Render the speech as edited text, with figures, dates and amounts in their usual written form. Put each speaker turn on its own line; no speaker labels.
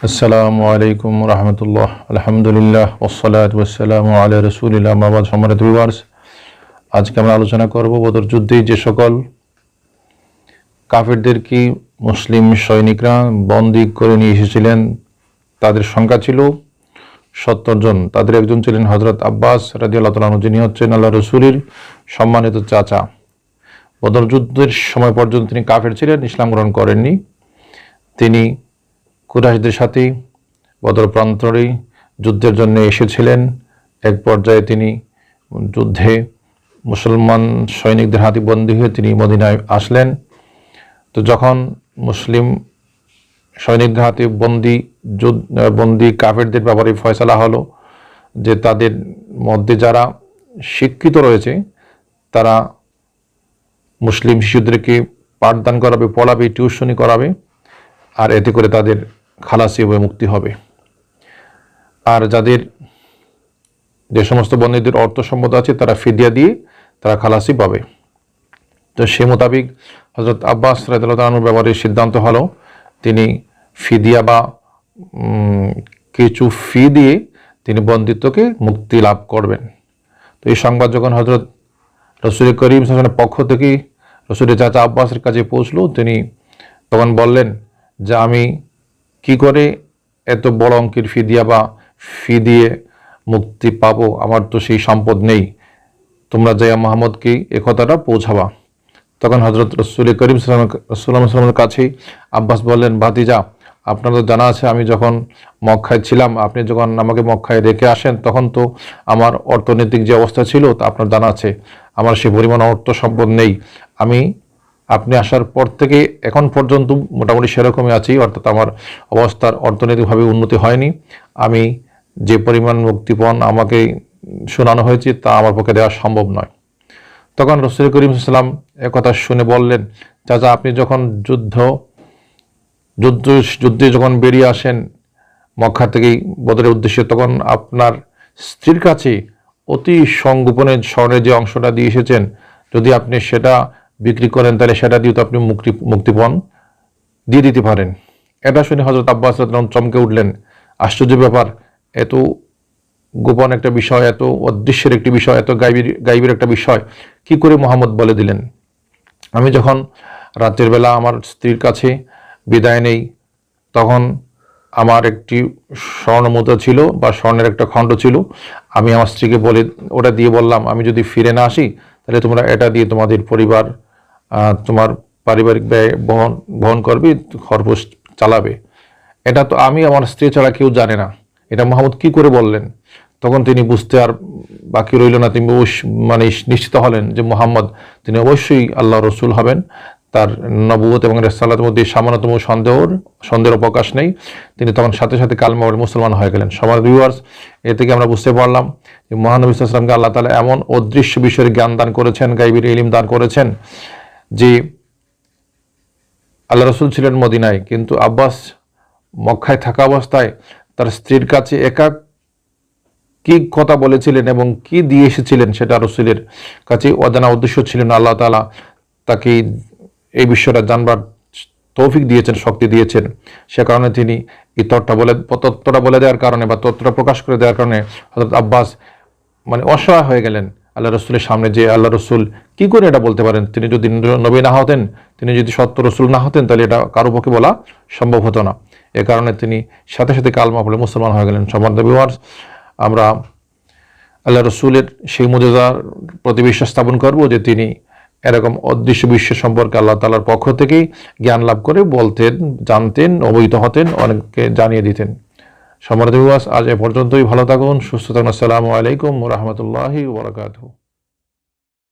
আসসালামু আলাইকুম রহমতুল্লাহ। আলহামদুলিল্লাহ ওয়াসসালাতু ওয়াসসালামু আলা রাসূলিল্লাহ। আম্মা বা'দ। সম্মানিত ভিউয়ার্স, আজকে আমরা আলোচনা করব বদর যুদ্ধে যে সকল কাফিরদেরকে মুসলিম সৈনিকরা বন্দী করে নিয়ে এসেছিলেন তাদের সংখ্যা ছিল 70 জন। তাদের একজন ছিলেন হযরত আব্বাস রাদিয়াল্লাহু তাআলা আনহু, যিনি হচ্ছেন আল্লাহ রাসূলের সম্মানিত চাচা। বদর যুদ্ধের সময় পর্যন্ত তিনি কাফির ছিলেন, ইসলাম গ্রহণ করেননি। তিনি কুরাইশদের সাথে বদর প্রান্তরে যুদ্ধের জন্য এসেছিলেন। এক পর্যায়ে তিনি যুদ্ধে মুসলমান সৈনিকদের হাতে বন্দী হয়ে তিনি মদিনায় আসলেন। তো যখন মুসলিম সৈনিকদের হাতে বন্দী কাফেরদের ব্যাপারে ফয়সালা হলো যে তাদের মধ্যে যারা শিক্ষিত রয়েছে তারা মুসলিম শিশুদেরকে পাঠদান করাবে, পড়াবে, টিউশনি করাবে, আর এতে করে তাদের খালাসি হবে, মুক্তি হবে। আর যাদের যে সমস্ত বন্দীদের অর্থ সম্পদ আছে তারা ফিদিয়া দিয়ে তারা খালাসি পাবে। তো সে মোতাবিক হযরত আব্বাস রাদিয়াল্লাহু তাআলা আনহুর ব্যাপারে সিদ্ধান্ত হলো তিনি ফিদিয়া বা কিছু ফি দিয়ে তিনি বন্দিত্বকে মুক্তি লাভ করবেন। তো এই সংবাদ যখন হযরত রাসূল করিম সাল্লাল্লাহু আলাইহি ওয়াসাল্লামের পক্ষ থেকে রাসূলের চাচা আব্বাসের কাছে পৌঁছলো, তিনি তখন বললেন যে আমি কি করে এত বড় অঙ্কের ফি দিয়ে মুক্তি পাবো, আমার তো সেই সম্পদ নেই, তোমরা যাইয়া মুহাম্মদকে এ কথাটা পৌঁছাবা। তখন হযরত রাসূল করিম সাল্লাল্লাহু আলাইহি ওয়াসাল্লামের কাছে আব্বাস বললেন, ভাতিজা, আপনার তো জানা আছে আমি যখন মক্কায় ছিলাম, আপনি যখন আমাকে মক্কায় রেখে আসেন তখন তো আমার অর্থনৈতিক যে অবস্থা ছিল তা আপনার জানা আছে, আমার সে পরিমাণ অর্থ সম্পদ নেই। আপনি আসার পর থেকে এখন পর্যন্ত মোটামুটি সেরকমই আছি, অর্থাৎ আমার অবস্থার অর্থনৈতিকভাবে উন্নতি হয়নি। আমি যে পরিমাণ মুক্তিপণ আমাকে শোনানো হয়েছে তা আমার পক্ষে দেওয়া সম্ভব নয়। তখন রাসূল করিম সাল্লাল্লাহু আলাইহি ওয়াসাল্লাম একথা শুনে বললেন, চাচা, আপনি যখন যুদ্ধে যখন বেরিয়ে আসেন মক্কা থেকে বদরের উদ্দেশ্যে, তখন আপনার স্ত্রীর কাছে অতি সংগোপনে স্বর্ণের যে অংশটা দিয়ে এসেছেন, যদি আপনি সেটা বিক্রি করেন তাহলে সেটা দিয়ে তো আপনি মুক্তিপণ দিয়ে দিতে পারেন। এটা শুনে হযরত আব্বাস রাদিয়াল্লাহু আনহু চমকে উঠলেন। আশ্চর্য ব্যাপার, এত গোপন একটা বিষয়, এত অদৃশ্যের একটি বিষয়, এত গায়বের একটা বিষয় কি করে মুহাম্মদ বলে দিলেন। আমি যখন রাতের বেলা আমার স্ত্রীর কাছে বিদায় নেই, তখন আমার একটি স্বর্ণ মুদ্রা ছিল বা স্বর্ণের একটা খণ্ড ছিল। আমি আমার স্ত্রীকে ওটা দিয়ে বললাম, আমি যদি ফিরে না আসি তাহলে তোমরা এটা দিয়ে তোমার পারিবারিক ব্যয় বহন করবে, খরচ চালাবে। এটা তো আমি আমার স্ত্রী ছাড়া কেউ জানে না, এটা মুহাম্মদ কি করে বললেন। তখন তিনি বুঝতে আর বাকি রইল না, তিনি নিশ্চিত হলেন যে মুহাম্মদ তিনি অবশ্যই আল্লাহ রসুল হবেন, তার নবুয়ত এবং রিসালাতের মধ্যে সামান্যতম সন্দেহের অবকাশ নেই। তিনি তখন সাথে সাথে কালেমা পড়ে মুসলমান হয়ে গেলেন। সবার ভিউয়ার্স, এ থেকে আমরা বুঝতে পারলাম যে মহানবী সাল্লাল্লাহু আলাইহি ওয়াসাল্লামকে আল্লাহ তাআলা এমন অদৃশ্য বিষয়ের জ্ঞান দান করেছেন, গায়বের ইলম দান করেছেন, যে আল্লাহ রসুল ছিলেন মদিনায়, কিন্তু আব্বাস মক্কায় থাকা অবস্থায় তার স্ত্রীর কাছে কি কথা বলেছিলেন এবং কি দিয়ে এসেছিলেন সেটা রসুলের কাছে অজানা উদ্দেশ্য ছিলেন। আল্লাহ তাআলা তাকে এই বিষয়টা জানবার তৌফিক দিয়েছেন, শক্তি দিয়েছেন। সে কারণে তিনি এই তত্ত্বটা বলে দেওয়ার কারণে বা তত্ত্বটা প্রকাশ করে দেওয়ার কারণে হযরত আব্বাস অসহায় হয়ে গেলেন আল্লাহ রসুলের সামনে, যে আল্লাহ রসুল কি করে এটা বলতে পারেন। তিনি যদি নবী না হতেন, তিনি যদি সত্য রসুল না হতেন, তাহলে এটা কারো পক্ষে বলা সম্ভব হতো না। এ কারণে তিনি সাথে সাথে কালেমা পড়ে মুসলমান হয়ে গেলেন। সম্মানিত ভিউয়ার্স, আমরা আল্লাহ রসুলের সেই মুজিজার প্রতি বিশ্বাস স্থাপন করব যে তিনি এরকম অদৃশ্য বিশ্ব সম্পর্কে আল্লাহ তাআলার পক্ষ থেকেই জ্ঞান লাভ করে বলতেন, জানতেন, অবহিত হতেন, অনেককে জানিয়ে দিতেন। সম্মানিত ভিউয়ার্স, আজ এ পর্যন্তই। ভালো থাকুন, সুস্থ থাকুন। আসসালামু আলাইকুম ওয়া রাহমাতুল্লাহি ওয়া বারাকাতুহু।